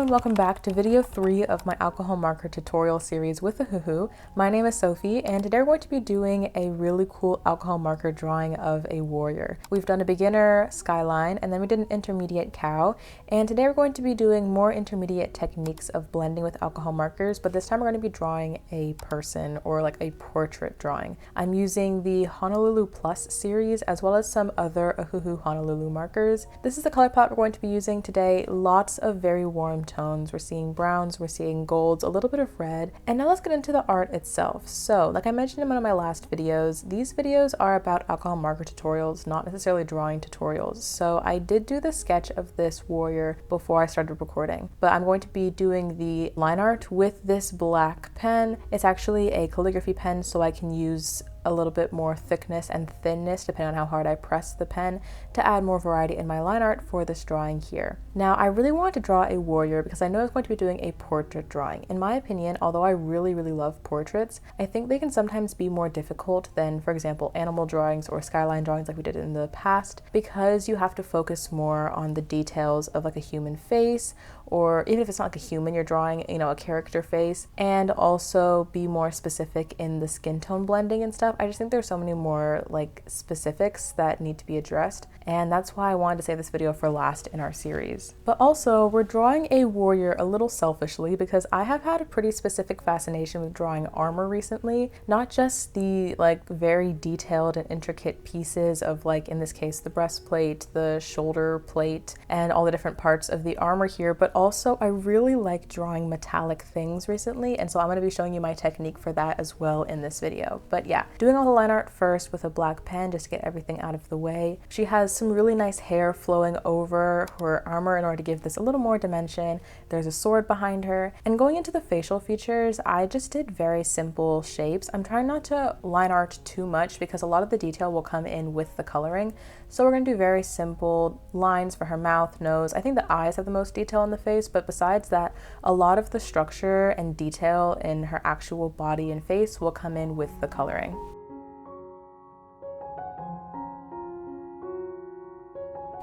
and welcome back to video 3 of my alcohol marker tutorial series with Ohuhu. My name is Sophie, and today we're going to be doing a really cool alcohol marker drawing of a warrior. We've done a beginner skyline, and then we did an intermediate cow, and today we're going to be doing more intermediate techniques of blending with alcohol markers, but this time we're going to be drawing a person, or like a portrait drawing. I'm using the Honolulu Plus series, as well as some other Ohuhu Honolulu markers. This is the color palette we're going to be using today. Lots of very warm tones. We're seeing browns, we're seeing golds, a little bit of red. And now let's get into the art itself. So, like I mentioned in one of my last videos, these videos are about alcohol marker tutorials, not necessarily drawing tutorials. So I did do the sketch of this warrior before I started recording, but I'm going to be doing the line art with this black pen. It's actually a calligraphy pen, so I can use a little bit more thickness and thinness depending on how hard I press the pen to add more variety in my line art for this drawing here. Now, I really wanted to draw a warrior because I know I was going to be doing a portrait drawing. In my opinion, although I really love portraits, I think they can sometimes be more difficult than, for example, animal drawings or skyline drawings like we did in the past, because you have to focus more on the details of like a human face, or even if it's not like a human, you're drawing, you know, a character face, and also be more specific in the skin tone blending and stuff. I just think there's so many more like specifics that need to be addressed, and that's why I wanted to save this video for last in our series. But also, we're drawing a warrior a little selfishly because I have had a pretty specific fascination with drawing armor recently, not just the like very detailed and intricate pieces of, like in this case, the breastplate, the shoulder plate, and all the different parts of the armor here, but also I really like drawing metallic things recently, and so I'm going to be showing you my technique for that as well in this video. But yeah, doing all the line art first with a black pen just to get everything out of the way. She has some really nice hair flowing over her armor in order to give this a little more dimension. There's a sword behind her. And going into the facial features, I just did very simple shapes. I'm trying not to line art too much because a lot of the detail will come in with the coloring. So we're going to do very simple lines for her mouth, nose. I think the eyes have the most detail in the face, but besides that, a lot of the structure and detail in her actual body and face will come in with the coloring.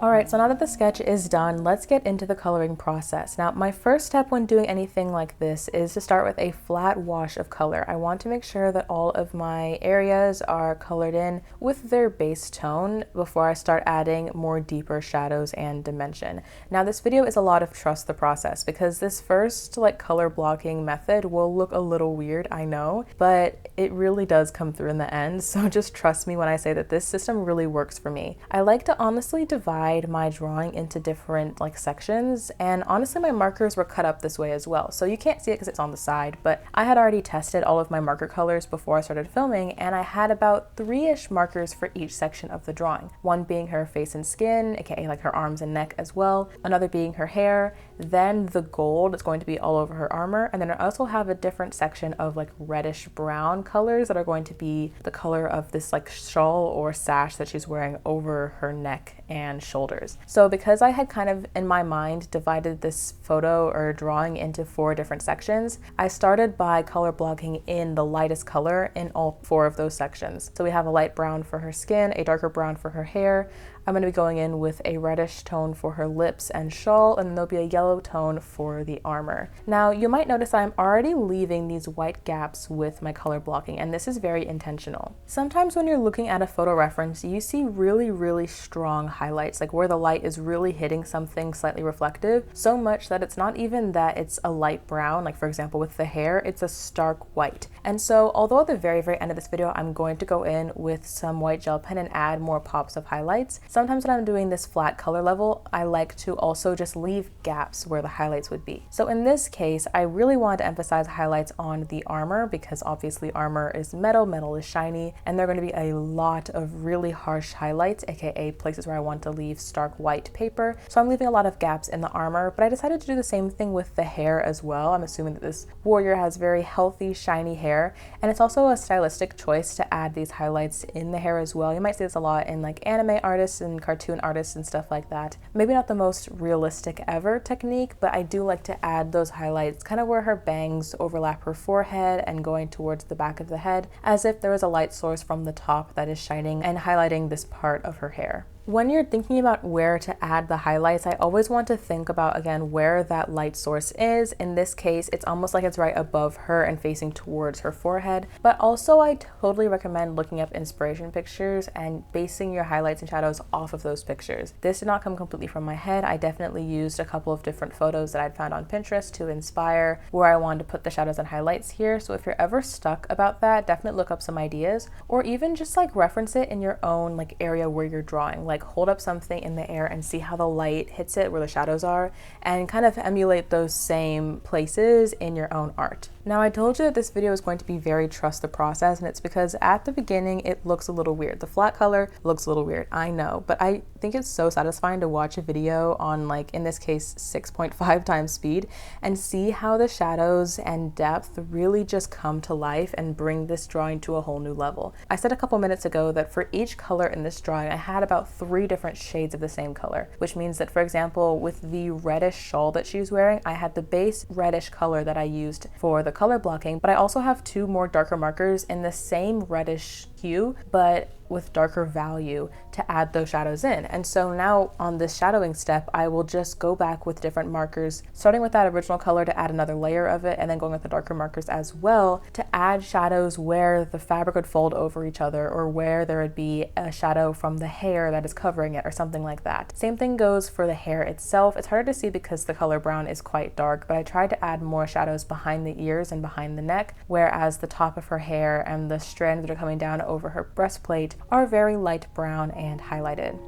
Alright, so now that the sketch is done, let's get into the coloring process. Now, my first step when doing anything like this is to start with a flat wash of color. I want to make sure that all of my areas are colored in with their base tone before I start adding more deeper shadows and dimension. Now, this video is a lot of trust the process because this first like color blocking method will look a little weird, I know, but it really does come through in the end. So just trust me when I say that this system really works for me. I like to honestly divide my drawing into different like sections, and honestly my markers were cut up this way as well, so you can't see it because it's on the side, but I had already tested all of my marker colors before I started filming, and I had about 3-ish markers for each section of the drawing. One being her face and skin, aka like her arms and neck as well, another being her hair, then the gold is going to be all over her armor, and then I also have a different section of like reddish brown colors that are going to be the color of this like shawl or sash that she's wearing over her neck and shoulders. So because I had kind of in my mind divided this photo or drawing into 4 different sections, I started by color blocking in the lightest color in all 4 of those sections. So we have a light brown for her skin, a darker brown for her hair. I'm going to be going in with a reddish tone for her lips and shawl, and there'll be a yellow tone for the armor. Now, you might notice I'm already leaving these white gaps with my color blocking, and this is very intentional. Sometimes when you're looking at a photo reference, you see really strong highlights, like where the light is really hitting something slightly reflective, so much that it's not even that it's a light brown, like for example with the hair, it's a stark white. And so, although at the very end of this video, I'm going to go in with some white gel pen and add more pops of highlights, sometimes when I'm doing this flat color level, I like to also just leave gaps where the highlights would be. So in this case, I really wanted to emphasize highlights on the armor because obviously armor is metal, metal is shiny, and there are going to be a lot of really harsh highlights, aka places where I want to leave stark white paper. So I'm leaving a lot of gaps in the armor, but I decided to do the same thing with the hair as well. I'm assuming that this warrior has very healthy, shiny hair, and it's also a stylistic choice to add these highlights in the hair as well. You might see this a lot in like anime artists and cartoon artists and stuff like that. Maybe not the most realistic ever technique, but I do like to add those highlights kind of where her bangs overlap her forehead and going towards the back of the head, as if there was a light source from the top that is shining and highlighting this part of her hair. When you're thinking about where to add the highlights, I always want to think about, again, where that light source is. In this case, it's almost like it's right above her and facing towards her forehead. But also, I totally recommend looking up inspiration pictures and basing your highlights and shadows off of those pictures. This did not come completely from my head. I definitely used a couple of different photos that I'd found on Pinterest to inspire where I wanted to put the shadows and highlights here. So if you're ever stuck about that, definitely look up some ideas, or even just like reference it in your own like area where you're drawing. Like hold up something in the air and see how the light hits it where the shadows are, and kind of emulate those same places in your own art. Now, I told you that this video is going to be very trust the process, and it's because at the beginning it looks a little weird. The flat color looks a little weird, I know, but I think it's so satisfying to watch a video on, like in this case, 6.5 times speed and see how the shadows and depth really just come to life and bring this drawing to a whole new level. I said a couple minutes ago that for each color in this drawing, I had about 3 different shades of the same color, which means that, for example, with the reddish shawl that she's wearing, I had the base reddish color that I used for the color blocking, but I also have 2 more darker markers in the same reddish hue, but with darker value to add those shadows in. And so now on this shadowing step, I will just go back with different markers, starting with that original color to add another layer of it, and then going with the darker markers as well to add shadows where the fabric would fold over each other, or where there would be a shadow from the hair that is covering it or something like that. Same thing goes for the hair itself. It's harder to see because the color brown is quite dark, but I tried to add more shadows behind the ears and behind the neck, whereas the top of her hair and the strands that are coming down over her breastplate are very light brown and highlighted.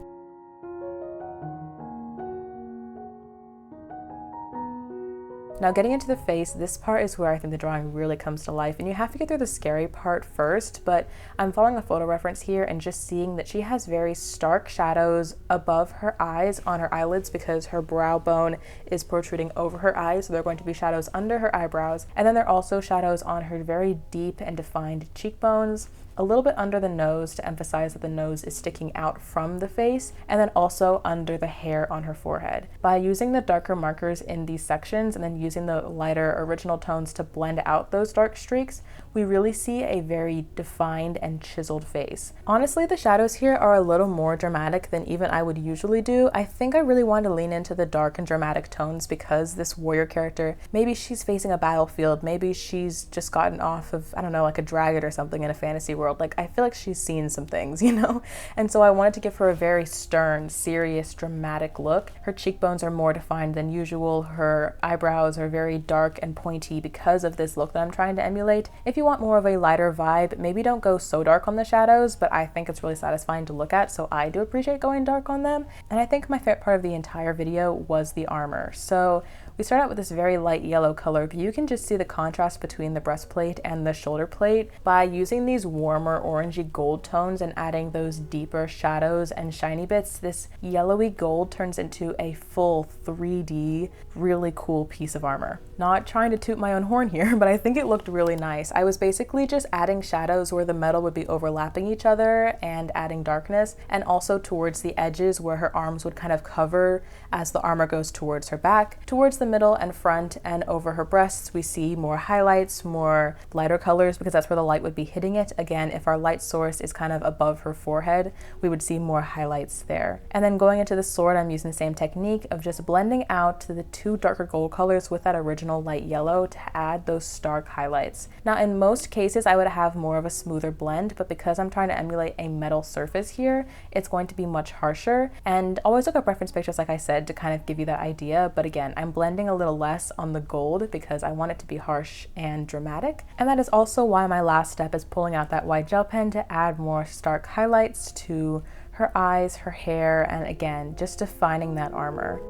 Now, getting into the face, this part is where I think the drawing really comes to life, and you have to get through the scary part first, but I'm following a photo reference here and just seeing that she has very stark shadows above her eyes on her eyelids because her brow bone is protruding over her eyes, so there are going to be shadows under her eyebrows, and then there are also shadows on her very deep and defined cheekbones, a little bit under the nose to emphasize that the nose is sticking out from the face, and then also under the hair on her forehead. By using the darker markers in these sections and then using the lighter original tones to blend out those dark streaks, we really see a very defined and chiseled face. Honestly, the shadows here are a little more dramatic than even I would usually do. I think I really wanted to lean into the dark and dramatic tones because this warrior character, maybe she's facing a battlefield, maybe she's just gotten off of, I don't know, like a dragon or something in a fantasy world. Like, I feel like she's seen some things, you know? And so I wanted to give her a very stern, serious, dramatic look. Her cheekbones are more defined than usual. Her eyebrows are very dark and pointy because of this look that I'm trying to emulate. If you want more of a lighter vibe, maybe don't go so dark on the shadows, but I think it's really satisfying to look at, so I do appreciate going dark on them. And I think my favorite part of the entire video was the armor. So we start out with this very light yellow color, but you can just see the contrast between the breastplate and the shoulder plate by using these warmer orangey gold tones and adding those deeper shadows and shiny bits. This yellowy gold turns into a full 3D, really cool piece of armor. Not trying to toot my own horn here, but I think it looked really nice. I was basically just adding shadows where the metal would be overlapping each other and adding darkness, and also towards the edges where her arms would kind of cover as the armor goes towards her back. Towards the middle and front and over her breasts, we see more highlights, more lighter colors, because that's where the light would be hitting it. Again, if our light source is kind of above her forehead, we would see more highlights there. And then going into the sword, I'm using the same technique of just blending out the 2 darker gold colors with that original light yellow to add those stark highlights. Now, in most cases, I would have more of a smoother blend, but because I'm trying to emulate a metal surface here, it's going to be much harsher. And always look up reference pictures, like I said, to kind of give you that idea. But again, I'm blending a little less on the gold because I want it to be harsh and dramatic. And that is also why my last step is pulling out that white gel pen to add more stark highlights to her eyes, her hair, and again, just defining that armor.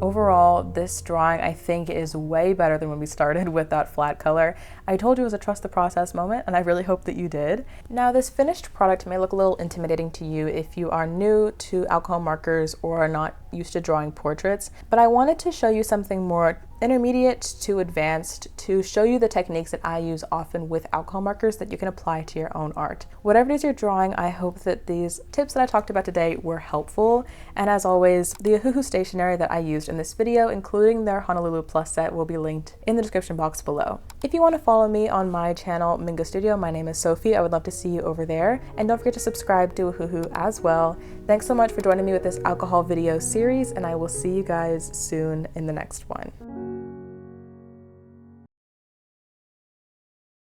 Overall, this drawing I think is way better than when we started with that flat color. I told you it was a trust the process moment, and I really hope that you did. Now, this finished product may look a little intimidating to you if you are new to alcohol markers or are not used to drawing portraits, but I wanted to show you something more intermediate to advanced to show you the techniques that I use often with alcohol markers that you can apply to your own art. Whatever it is you're drawing, I hope that these tips that I talked about today were helpful. And as always, the Ohuhu stationery that I used in this video, including their Honolulu Plus set, will be linked in the description box below. If you want to follow me on my channel, Mingo Studio, my name is Sophie. I would love to see you over there. And don't forget to subscribe to Ohuhu as well. Thanks so much for joining me with this alcohol video series, and I will see you guys soon in the next one.